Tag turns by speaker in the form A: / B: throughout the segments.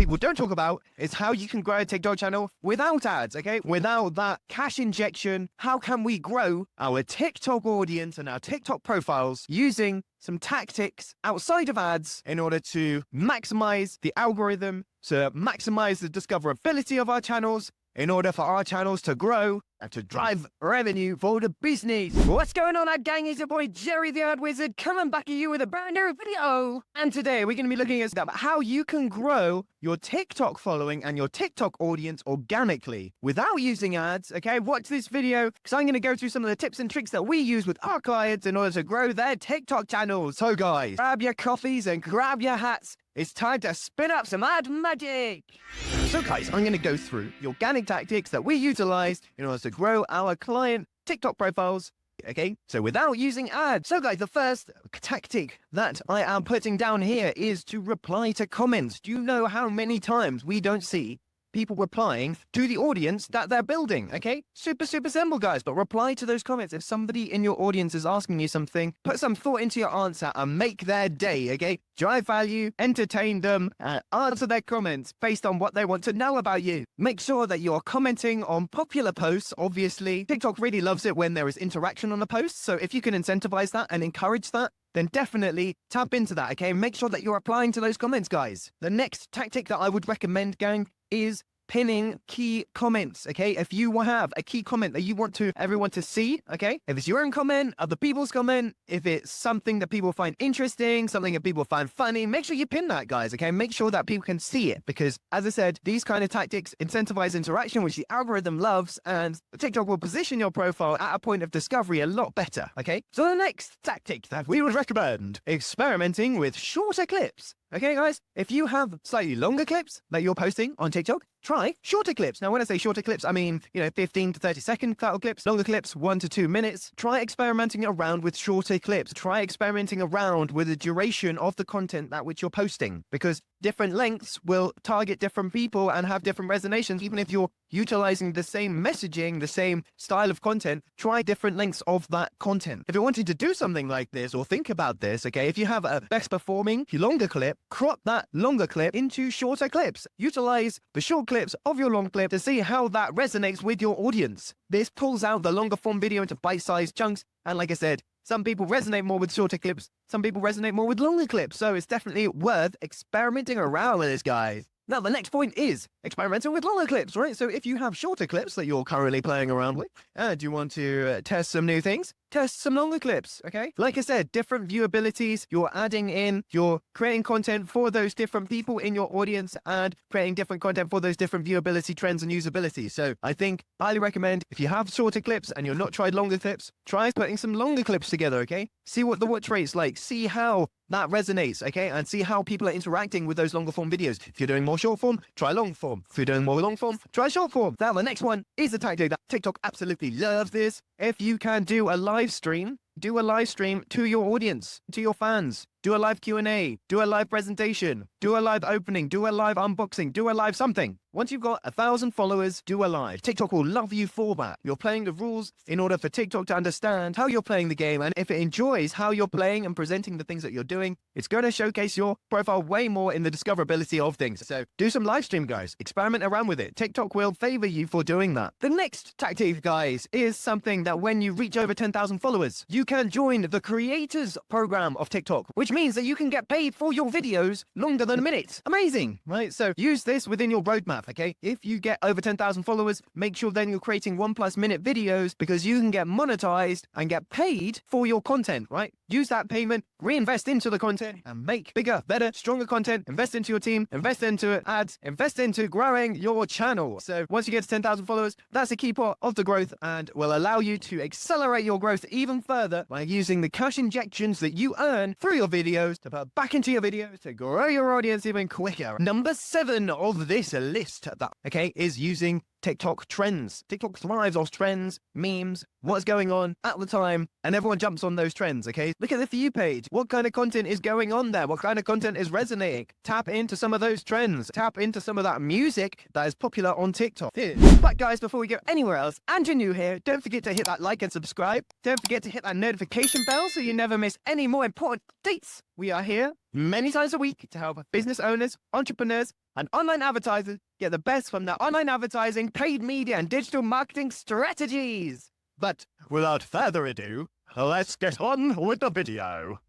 A: people don't talk about is how you can grow a TikTok channel without ads, okay? Without that cash injection, how can we grow our TikTok audience and our TikTok profiles using some tactics outside of ads in order to maximize the algorithm, to maximize the discoverability of our channels, in order for our channels to grow and to drive revenue for the business. What's going on, ad gang? It's your boy Jerry the Ad Wizard coming back at you with a brand new video. And today we're going to be looking at how you can grow your TikTok following and your TikTok audience organically without using ads. Okay, watch this video because I'm going to go through some of the tips and tricks that we use with our clients in order to grow their TikTok channels. So guys, grab your coffees and grab your hats. It's time to spin up some ad magic. So guys, I'm going to go through the organic tactics that we utilize in order to grow our client TikTok profiles. Okay, so without using ads. So guys, the first tactic that I am putting down here is to reply to comments. Do you know how many times we don't see people replying to the audience that they're building? Okay, super simple, guys, but reply to those comments. If somebody in your audience is asking you something, put some thought into your answer and make their day. Okay, drive value, entertain them, and answer their comments based on what they want to know about you. Make sure that you're commenting on popular posts. Obviously, TikTok really loves it when there is interaction on a post, so if you can incentivize that and encourage that, then definitely tap into that, okay? Make sure that you're replying to those comments, guys. The next tactic that I would recommend, gang, is pinning key comments, okay? If you have a key comment that you want everyone to see, okay? If it's your own comment, other people's comment, if it's something that people find interesting, something that people find funny, make sure you pin that, guys, okay? Make sure that people can see it because, as I said, these kind of tactics incentivize interaction, which the algorithm loves, and TikTok will position your profile at a point of discovery a lot better, okay? So the next tactic that we would recommend, experimenting with shorter clips. Okay, guys, if you have slightly longer clips that you're posting on TikTok, try shorter clips. Now, when I say shorter clips, I mean, 15 to 30-second clips, longer clips, 1 to 2 minutes. Try experimenting around with shorter clips. Try experimenting around with the duration of the content that which you're posting, because different lengths will target different people and have different resonations. Even if you're utilizing the same messaging, the same style of content, try different lengths of that content. If you're wanting to do something like this or think about this, okay, if you have a best performing longer clip, crop that longer clip into shorter clips. Utilize the short clips of your long clip to see how that resonates with your audience. This pulls out the longer form video into bite-sized chunks. And like I said, some people resonate more with shorter clips. Some people resonate more with longer clips. So it's definitely worth experimenting around with this, guys. Now, the next point is experimenting with longer clips, right? So if you have shorter clips that you're currently playing around with, and you want to test some new things, test some longer clips, okay? Like I said, different viewabilities, you're adding in, you're creating content for those different people in your audience and creating different content for those different viewability trends and usability. So I think, highly recommend, if you have shorter clips and you're not tried longer clips, try putting some longer clips together, okay? See what the watch rate's like, see how that resonates, okay? And see how people are interacting with those longer form videos. If you're doing more short form, try long form. If you're doing more long form, try short form. Now, the next one is a tactic that TikTok absolutely loves this. If you can do a live stream, do a live stream to your audience, to your fans. Do a live Q&A, do a live presentation, do a live opening, do a live unboxing, do a live something. Once you've got 1,000 followers, do a live. TikTok will love you for that. You're playing the rules in order for TikTok to understand how you're playing the game. And if it enjoys how you're playing and presenting the things that you're doing, it's going to showcase your profile way more in the discoverability of things. So do some live stream, guys. Experiment around with it. TikTok will favor you for doing that. The next tactic, guys, is something that when you reach over 10,000 followers, you can join the creators program of TikTok, which means that you can get paid for your videos longer than a minute. Amazing, right? So use this within your roadmap, okay? If you get over 10,000 followers, make sure then you're creating 1+ minute videos because you can get monetized and get paid for your content, right? Use that payment, reinvest into the content and make bigger, better, stronger content. Invest into your team, invest into ads, invest into growing your channel. So once you get to 10,000 followers, that's a key part of the growth and will allow you to accelerate your growth even further by using the cash injections that you earn through your videos to put back into your videos to grow your audience even quicker. Number 7 of this list, is using TikTok trends. TikTok thrives off trends, memes, what's going on at the time, and everyone jumps on those trends, okay? Look at the For You page. What kind of content is going on there? What kind of content is resonating? Tap into some of those trends. Tap into some of that music that is popular on TikTok. But guys, before we go anywhere else, and you're new here, don't forget to hit that like and subscribe. Don't forget to hit that notification bell so you never miss any more important updates. We are here many times a week to help business owners, entrepreneurs, and online advertisers get the best from their online advertising, paid media, and digital marketing strategies. But without further ado, let's get on with the video.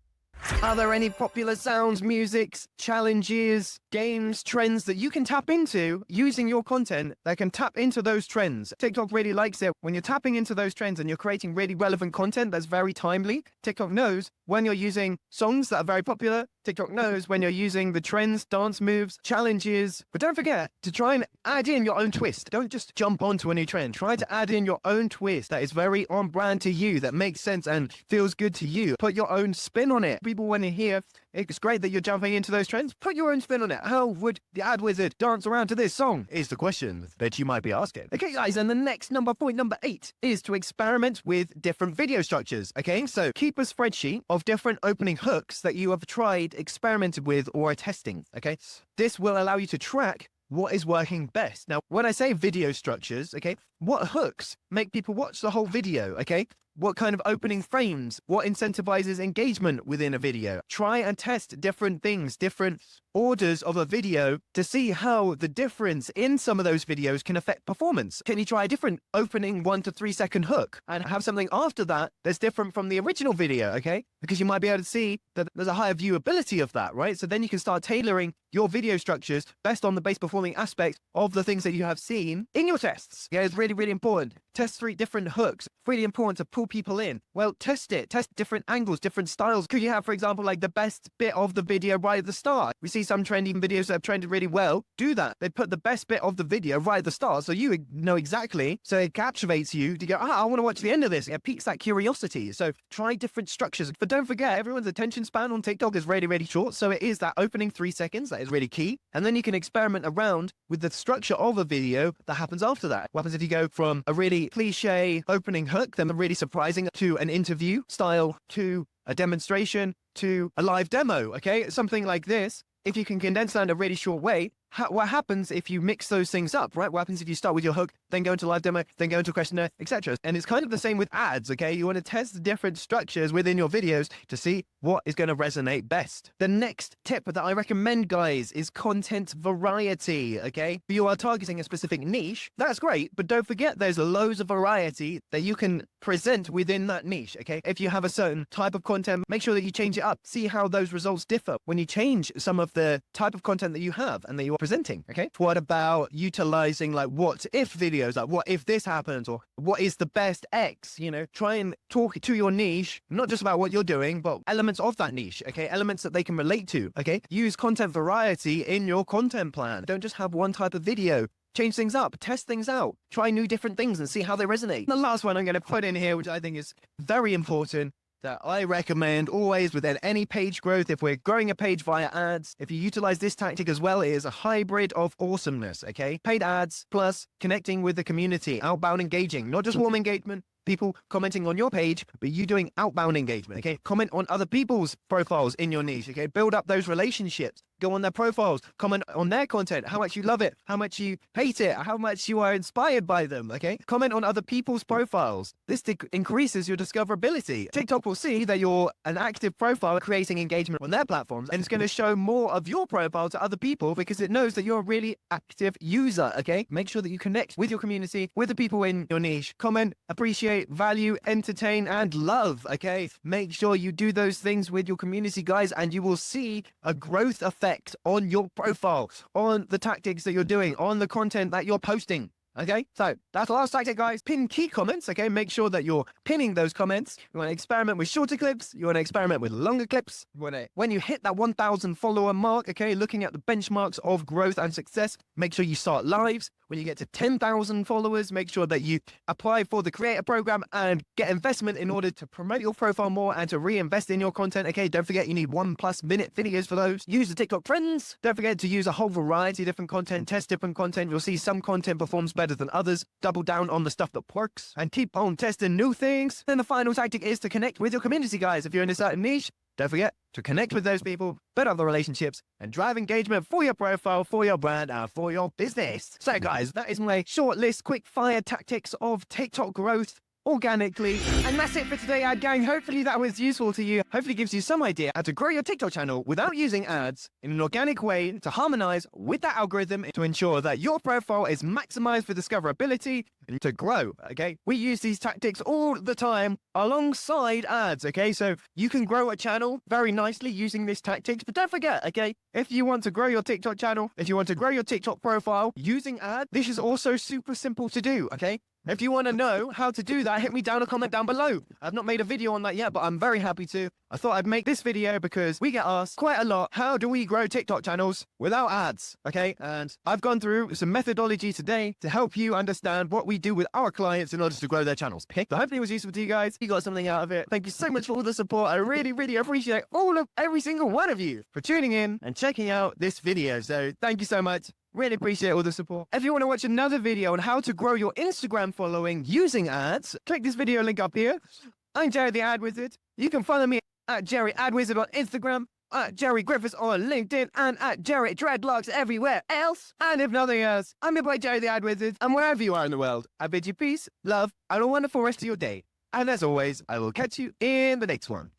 A: Are there any popular sounds, musics, challenges, games, trends that you can tap into using your content that can tap into those trends? TikTok really likes it when you're tapping into those trends and you're creating really relevant content that's very timely. TikTok knows when you're using songs that are very popular. TikTok knows when you're using the trends, dance moves, challenges. But don't forget to try and add in your own twist. Don't just jump onto a new trend. Try to add in your own twist that is very on brand to you, that makes sense and feels good to you. Put your own spin on it. People want to hear, it's great that you're jumping into those trends. Put your own spin on it. How would the ad wizard dance around to this song? Is the question that you might be asking. Okay, guys, and the next point number 8 is to experiment with different video structures. Okay, so keep a spreadsheet of different opening hooks that you have tried, experimented with, or are testing. Okay, this will allow you to track what is working best. Now, when I say video structures, okay, what hooks make people watch the whole video? Okay, what kind of opening frames? What incentivizes engagement within a video? Try and test different things, different orders of a video to see how the difference in some of those videos can affect performance. Can you try a different opening 1 to 3 second hook and have something after that that's different from the original video, okay? Because you might be able to see that there's a higher viewability of that, right? So then you can start tailoring your video structures based on the base performing aspects of the things that you have seen in your tests. Yeah, it's really, really important. Test 3 different hooks. Really important to pull people in. Well, test it. Test different angles, different styles. Could you have, for example, like the best bit of the video right at the start? We see some trending videos that have trended really well. Do that. They put the best bit of the video right at the start so you know exactly. So it captivates you to go, I want to watch the end of this. It piques that curiosity. So try different structures. But don't forget, everyone's attention span on TikTok is really, really short. So it is that opening 3 seconds that is really key. And then you can experiment around with the structure of a video that happens after that. What happens if you go from a really cliche opening hook, then really surprising, to an interview style, to a demonstration, to a live demo, okay? Something like this. If you can condense that in a really short way, what happens if you mix those things up, right? What happens if you start with your hook, then go into live demo, then go into a questionnaire, etc. And it's kind of the same with ads, okay? You want to test the different structures within your videos to see what is going to resonate best. The next tip that I recommend, guys, is content variety, okay? If you are targeting a specific niche, that's great, but don't forget there's loads of variety that you can present within that niche, okay? If you have a certain type of content, make sure that you change it up. See how those results differ when you change some of the type of content that you have and that you presenting, okay? What about utilizing like what if videos, like what if this happens, or what is the best X, you know? Try and talk to your niche, not just about what you're doing, but elements of that niche, okay? Elements that they can relate to, okay? Use content variety in your content plan. Don't just have one type of video. Change things up, test things out, try new different things and see how they resonate. The last one I'm going to put in here, which I think is very important, that I recommend always within any page growth, if we're growing a page via ads, if you utilize this tactic as well, it is a hybrid of awesomeness, okay? Paid ads plus connecting with the community, outbound engaging, not just warm engagement, people commenting on your page, but you doing outbound engagement, okay? Comment on other people's profiles in your niche, okay? Build up those relationships. Go on their profiles, comment on their content, how much you love it, how much you hate it, how much you are inspired by them, okay? Comment on other people's profiles. This increases your discoverability. TikTok will see that you're an active profile creating engagement on their platforms, and it's going to show more of your profile to other people because it knows that you're a really active user, okay? Make sure that you connect with your community, with the people in your niche. Comment, appreciate, value, entertain, and love, okay? Make sure you do those things with your community, guys, and you will see a growth effect on your profile, on the tactics that you're doing, on the content that you're posting. Okay, so that's the last tactic, guys. Pin key comments, okay? Make sure that you're pinning those comments. You want to experiment with shorter clips. You want to experiment with longer clips. When you hit that 1,000 follower mark, okay, looking at the benchmarks of growth and success, make sure you start lives. When you get to 10,000 followers, make sure that you apply for the creator program and get investment in order to promote your profile more and to reinvest in your content. Okay, don't forget you need 1+ minute videos for those. Use the TikTok trends. Don't forget to use a whole variety of different content, test different content. You'll see some content performs better than others. Double down on the stuff that works and keep on testing new things. Then the final tactic is to connect with your community, guys. If you're in a certain niche, don't forget to connect with those people, build other relationships, and drive engagement for your profile, for your brand, and for your business. So guys, that is my short list, quick fire tactics of TikTok growth organically. And that's it for today, ad gang. Hopefully that was useful to you. Hopefully gives you some idea how to grow your TikTok channel without using ads in an organic way to harmonize with that algorithm to ensure that your profile is maximized for discoverability and to grow, okay? We use these tactics all the time alongside ads, okay? So you can grow a channel very nicely using these tactics, but don't forget, okay? If you want to grow your TikTok channel, if you want to grow your TikTok profile using ads, this is also super simple to do, okay? If you want to know how to do that, hit me down a comment down below. I've not made a video on that yet, but I'm very happy to. I thought I'd make this video because we get asked quite a lot, how do we grow TikTok channels without ads? Okay, and I've gone through some methodology today to help you understand what we do with our clients in order to grow their channels. Okay, so hopefully it was useful to you guys. You got something out of it. Thank you so much for all the support. I really, really appreciate every single one of you for tuning in and checking out this video. So thank you so much. Really appreciate all the support. If you want to watch another video on how to grow your Instagram following using ads, click this video link up here. I'm Jerry the Ad Wizard. You can follow me at Jerry Ad Wizard on Instagram, at Jerry Griffiths on LinkedIn, and at Jerry Dreadlocks everywhere else. And if nothing else, I'm your boy Jerry the Ad Wizard, and wherever you are in the world, I bid you peace, love, and a wonderful rest of your day. And as always, I will catch you in the next one.